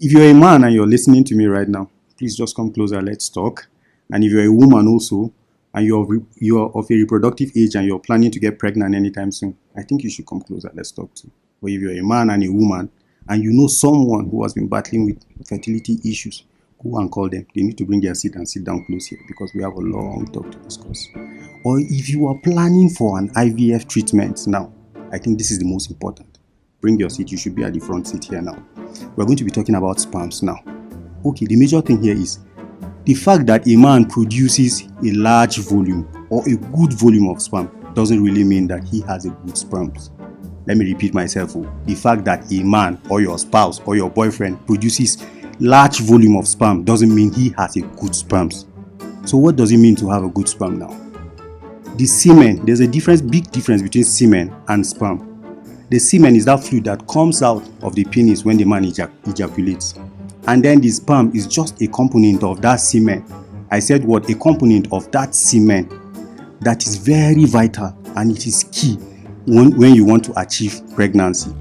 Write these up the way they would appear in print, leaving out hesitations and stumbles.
If you're a man and you're listening to me right now, please just come closer, let's talk. And if you're a woman also, and you're of a reproductive age and you're planning to get pregnant anytime soon, I think you should come closer, let's talk too. But if you're a man and a woman, and you know someone who has been battling with fertility issues, go and call them. They need to bring their seat and sit down close here because we have a long talk to discuss. Or if you are planning for an IVF treatment now, I think this is the most important. Bring your seat. You should be at the front seat here now. We're going to be talking about sperms now. Okay, the major thing here is the fact that a man produces a large volume or a good volume of sperm doesn't really mean that he has a good sperms. Let me repeat myself. The fact that a man or your spouse or your boyfriend produces large volume of sperm doesn't mean he has a good sperms. So what does it mean to have a good sperm now? The semen, there's a big difference between semen and sperm. The semen is that fluid that comes out of the penis when the man ejaculates. And then the sperm is just a component of that semen. I said what? A component of that semen that is very vital and it is key when you want to achieve pregnancy.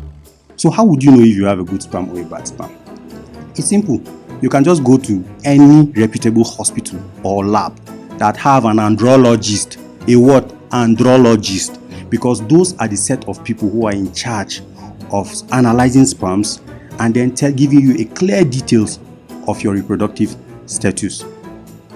So how would you know if you have a good sperm or a bad sperm? It's simple. You can just go to any reputable hospital or lab that have an andrologist. A what? Andrologist. Because those are the set of people who are in charge of analyzing sperms and then giving you a clear details of your reproductive status.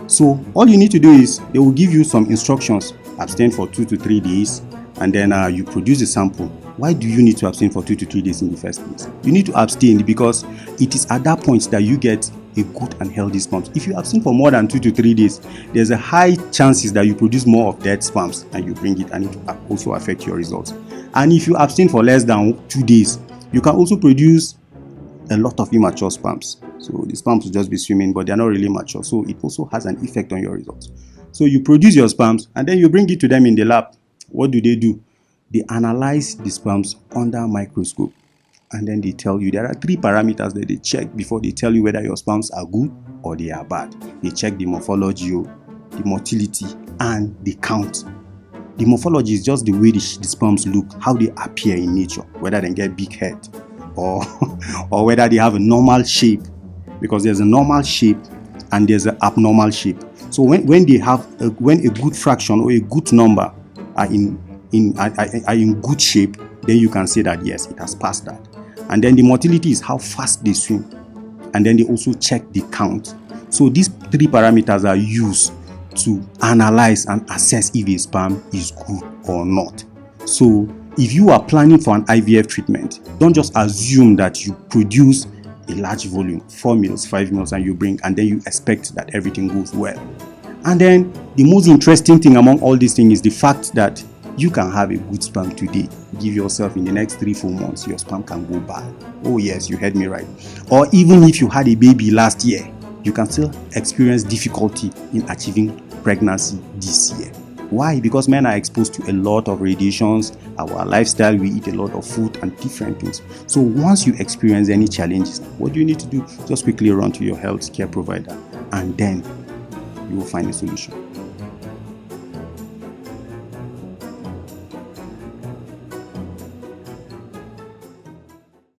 So all you need to do is they will give you some instructions. Abstain for 2 to 3 days and then you produce a sample. Why do you need to abstain for 2 to 3 days in the first place? You need to abstain because it is at that point that you get a good and healthy sperms. If you abstain for more than 2 to 3 days, there's a high chances that you produce more of dead sperms and you bring it and it will also affect your results. And if you abstain for less than 2 days, you can also produce a lot of immature sperms. So the sperms will just be swimming, but they're not really mature. So it also has an effect on your results. So you produce your sperms and then you bring it to them in the lab. What do? They analyze the sperms under a microscope. And then they tell you there are 3 parameters that they check before they tell you whether your sperms are good or they are bad. They check the morphology, the motility, and the count. The morphology is just the way the sperms look, how they appear in nature, whether they get big head or whether they have a normal shape, because there's a normal shape and there's an abnormal shape. So when a good fraction or a good number are in good shape, then you can say that yes, it has passed that. And then the motility is how fast they swim. And then they also check the count. So these 3 parameters are used to analyze and assess if a sperm is good or not. So if you are planning for an IVF treatment, don't just assume that you produce a large volume, 4 mils, 5 mils, and you bring, and then you expect that everything goes well. And then the most interesting thing among all these things is the fact that you can have a good sperm today. Give yourself in the next 3-4 months, your sperm can go bad. Oh yes, you heard me right. Or even if you had a baby last year, you can still experience difficulty in achieving pregnancy this year. Why? Because men are exposed to a lot of radiations, our lifestyle, we eat a lot of food and different things. So once you experience any challenges, what do you need to do? Just quickly run to your health care provider and then you will find a solution.